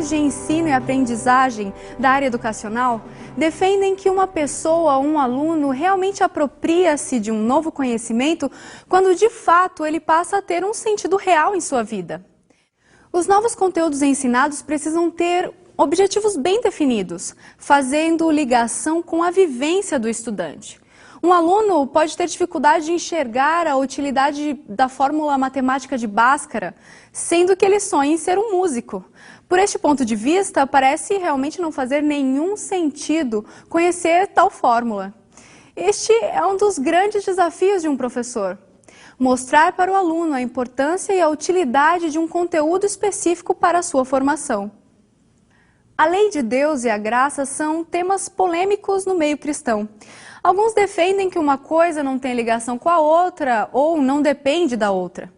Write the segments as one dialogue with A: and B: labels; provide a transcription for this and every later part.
A: profissionais de ensino e aprendizagem da área educacional defendem que uma pessoa ou um aluno realmente apropria-se de um novo conhecimento quando de fato ele passa a ter um sentido real em sua vida. Os novos conteúdos ensinados precisam ter objetivos bem definidos, fazendo ligação com a vivência do estudante. Um aluno pode ter dificuldade de enxergar a utilidade da fórmula matemática de Bhaskara, sendo que ele sonha em ser um músico. Por este ponto de vista, parece realmente não fazer nenhum sentido conhecer tal fórmula. Este é um dos grandes desafios de um professor: mostrar para o aluno a importância e a utilidade de um conteúdo específico para a sua formação. A lei de Deus e a graça são temas polêmicos no meio cristão. Alguns defendem que uma coisa não tem ligação com a outra ou não depende da outra.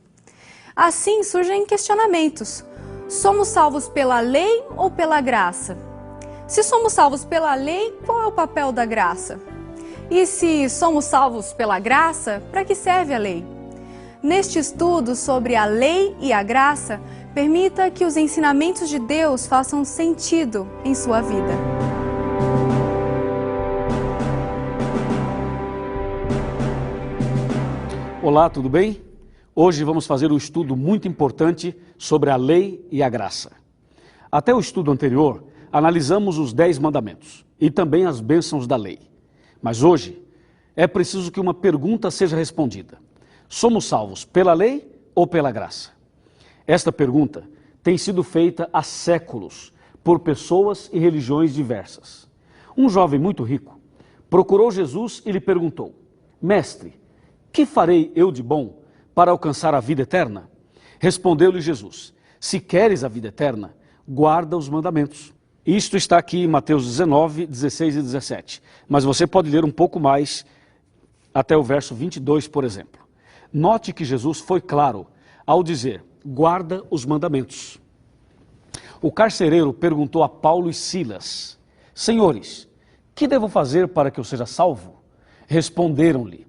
A: Assim surgem questionamentos. Somos salvos pela lei ou pela graça? Se somos salvos pela lei, qual é o papel da graça? E se somos salvos pela graça, para que serve a lei? Neste estudo sobre a lei e a graça, permita que os ensinamentos de Deus façam sentido em sua vida.
B: Olá, tudo bem? Hoje vamos fazer um estudo muito importante sobre a lei e a graça. Até o estudo anterior, analisamos os 10 mandamentos e também as bênçãos da lei. Mas hoje é preciso que uma pergunta seja respondida: somos salvos pela lei ou pela graça? Esta pergunta tem sido feita há séculos por pessoas e religiões diversas. Um jovem muito rico procurou Jesus e lhe perguntou: Mestre, que farei eu de bom para alcançar a vida eterna? Respondeu-lhe Jesus: se queres a vida eterna, guarda os mandamentos. Isto está aqui em Mateus 19, 16 e 17. Mas você pode ler um pouco mais até o verso 22, por exemplo. Note que Jesus foi claro ao dizer: guarda os mandamentos. O carcereiro perguntou a Paulo e Silas: Senhores, que devo fazer para que eu seja salvo? Responderam-lhe: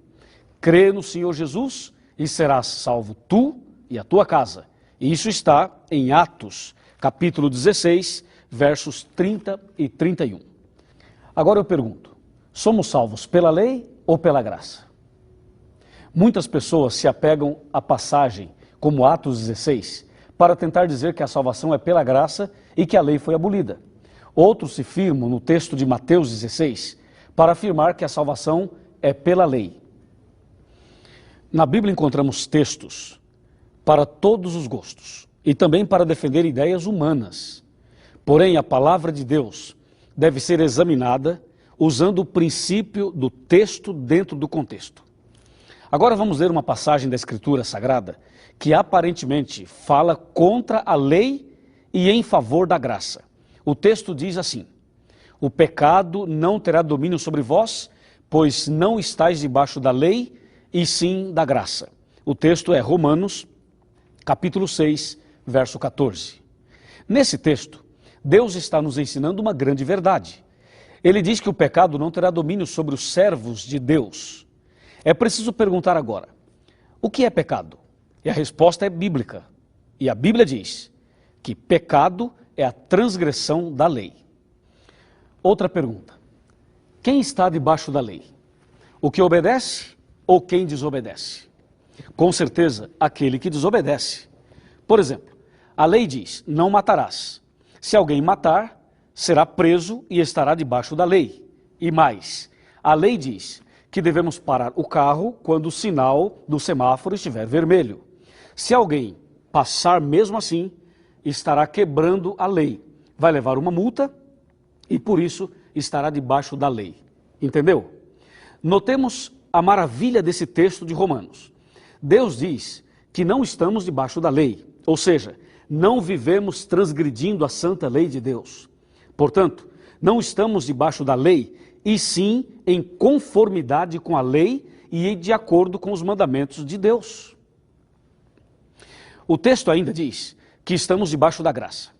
B: crê no Senhor Jesus e serás salvo tu e a tua casa. E isso está em Atos, capítulo 16, versos 30 e 31. Agora eu pergunto: somos salvos pela lei ou pela graça? Muitas pessoas se apegam à passagem como Atos 16, para tentar dizer que a salvação é pela graça e que a lei foi abolida. Outros se firmam no texto de Mateus 16, para afirmar que a salvação é pela lei. Na Bíblia encontramos textos para todos os gostos e também para defender ideias humanas. Porém, a palavra de Deus deve ser examinada usando o princípio do texto dentro do contexto. Agora vamos ler uma passagem da Escritura Sagrada que aparentemente fala contra a lei e em favor da graça. O texto diz assim: o pecado não terá domínio sobre vós, pois não estáis debaixo da lei, e sim da graça. O texto é Romanos, capítulo 6, verso 14. Nesse texto, Deus está nos ensinando uma grande verdade. Ele diz que o pecado não terá domínio sobre os servos de Deus. É preciso perguntar agora: o que é pecado? E a resposta é bíblica. E a Bíblia diz que pecado é a transgressão da lei. Outra pergunta: quem está debaixo da lei? O que obedece ou quem desobedece? Com certeza, aquele que desobedece. Por exemplo, a lei diz: não matarás. Se alguém matar, será preso e estará debaixo da lei. E mais, a lei diz que devemos parar o carro quando o sinal do semáforo estiver vermelho. Se alguém passar mesmo assim, estará quebrando a lei. Vai levar uma multa e por isso estará debaixo da lei. Entendeu? Notemos a maravilha desse texto de Romanos. Deus diz que não estamos debaixo da lei, ou seja, não vivemos transgredindo a santa lei de Deus. Portanto, não estamos debaixo da lei, e sim em conformidade com a lei e de acordo com os mandamentos de Deus. O texto ainda diz que estamos debaixo da graça.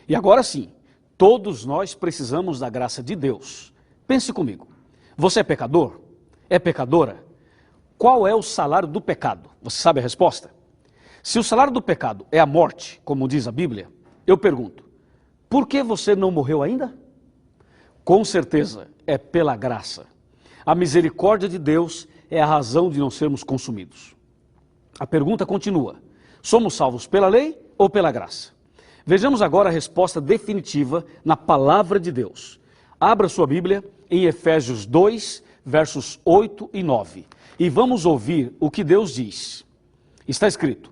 B: E agora sim, todos nós precisamos da graça de Deus. Pense comigo: você é pecador? É pecadora? Qual é o salário do pecado? Você sabe a resposta? Se o salário do pecado é a morte, como diz a Bíblia, eu pergunto: Por que você não morreu ainda? Com certeza é pela graça. A misericórdia de Deus é a razão de não sermos consumidos. A pergunta continua: somos salvos pela lei ou pela graça? Vejamos agora a resposta definitiva na palavra de Deus. Abra sua Bíblia em Efésios 2, versos 8 e 9. E vamos ouvir o que Deus diz. Está escrito: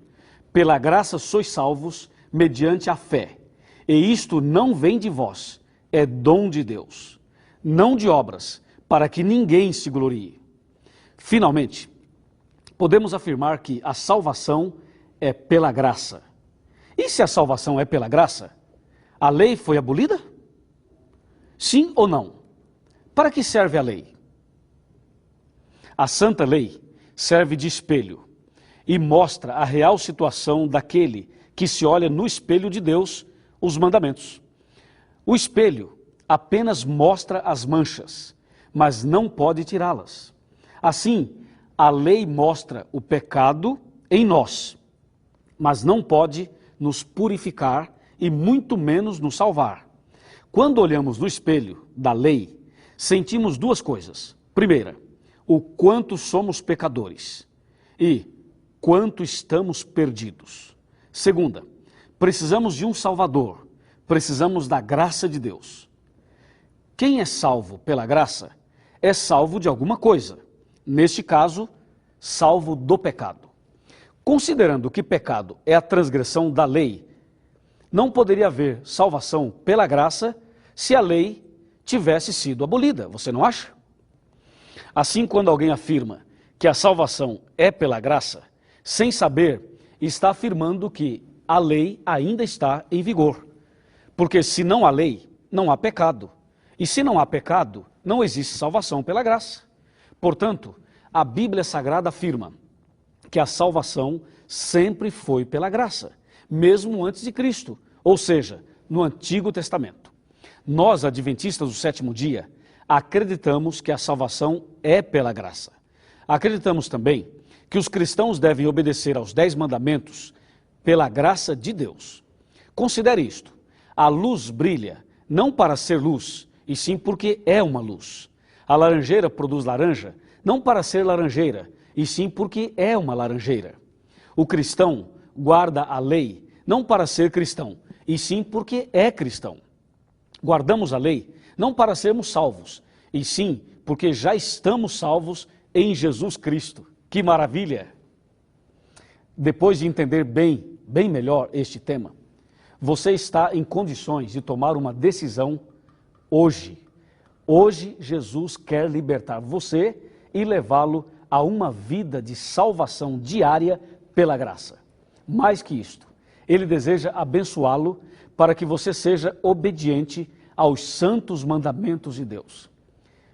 B: pela graça sois salvos mediante a fé. E isto não vem de vós, é dom de Deus, não de obras, para que ninguém se glorie. Finalmente, podemos afirmar que a salvação é pela graça. E se a salvação é pela graça, a lei foi abolida? Sim ou não? Para que serve a lei? A santa lei serve de espelho e mostra a real situação daquele que se olha no espelho de Deus, os mandamentos. O espelho apenas mostra as manchas, mas não pode tirá-las. Assim, a lei mostra o pecado em nós, mas não pode nos purificar e muito menos nos salvar. Quando olhamos no espelho da lei, sentimos duas coisas. Primeira, o quanto somos pecadores e quanto estamos perdidos. Segunda, precisamos de um Salvador, precisamos da graça de Deus. Quem é salvo pela graça é salvo de alguma coisa. Neste caso, salvo do pecado. Considerando que pecado é a transgressão da lei, não poderia haver salvação pela graça se a lei tivesse sido abolida, você não acha? Assim, quando alguém afirma que a salvação é pela graça, sem saber, está afirmando que a lei ainda está em vigor. Porque se não há lei, não há pecado. E se não há pecado, não existe salvação pela graça. Portanto, a Bíblia Sagrada afirma que a salvação sempre foi pela graça, mesmo antes de Cristo, ou seja, no Antigo Testamento. Nós, adventistas do sétimo dia, acreditamos que a salvação é pela graça. Acreditamos também que os cristãos devem obedecer aos 10 mandamentos pela graça de Deus. Considere isto: a luz brilha não para ser luz, e sim porque é uma luz. A laranjeira produz laranja não para ser laranjeira, e sim porque é uma laranjeira. O cristão guarda a lei não para ser cristão, e sim porque é cristão. Guardamos a lei não para sermos salvos, e sim porque já estamos salvos em Jesus Cristo. Que maravilha! Depois de entender bem melhor este tema, você está em condições de tomar uma decisão hoje. Hoje Jesus quer libertar você e levá-lo a uma vida de salvação diária pela graça. Mais que isto, Ele deseja abençoá-lo para que você seja obediente aos santos mandamentos de Deus.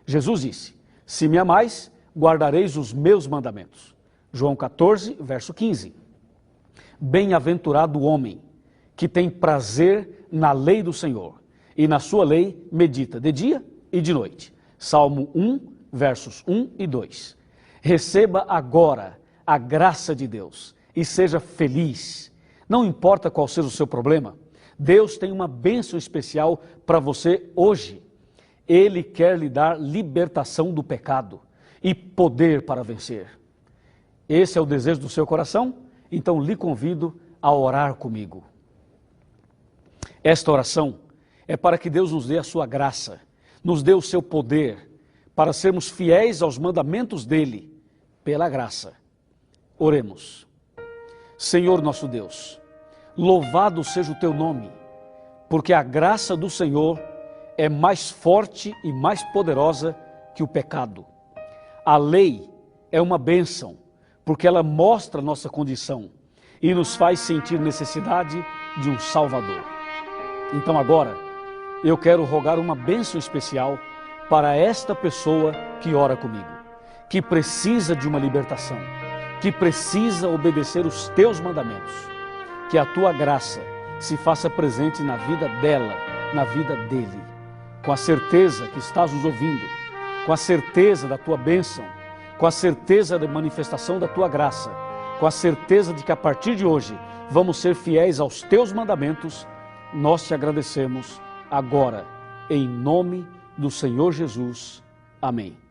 B: Jesus disse: se me amais, guardareis os meus mandamentos. João 14, verso 15. Bem-aventurado o homem que tem prazer na lei do Senhor, e na sua lei medita de dia e de noite. Salmo 1, versos 1 e 2. Receba agora a graça de Deus e seja feliz. Não importa qual seja o seu problema, Deus tem uma bênção especial para você hoje. Ele quer lhe dar libertação do pecado e poder para vencer. Esse é o desejo do seu coração? Então lhe convido a orar comigo. Esta oração é para que Deus nos dê a sua graça, nos dê o seu poder, para sermos fiéis aos mandamentos dele, pela graça. Oremos. Senhor nosso Deus, louvado seja o teu nome, porque a graça do Senhor é mais forte e mais poderosa que o pecado. A lei é uma bênção, porque ela mostra nossa condição e nos faz sentir necessidade de um Salvador. Então agora, eu quero rogar uma bênção especial para esta pessoa que ora comigo, que precisa de uma libertação, que precisa obedecer os teus mandamentos. Que a tua graça se faça presente na vida dela, na vida dele, com a certeza que estás nos ouvindo, com a certeza da tua bênção, com a certeza da manifestação da tua graça, com a certeza de que a partir de hoje vamos ser fiéis aos teus mandamentos nós te agradecemos agora, em nome do Senhor Jesus. Amém.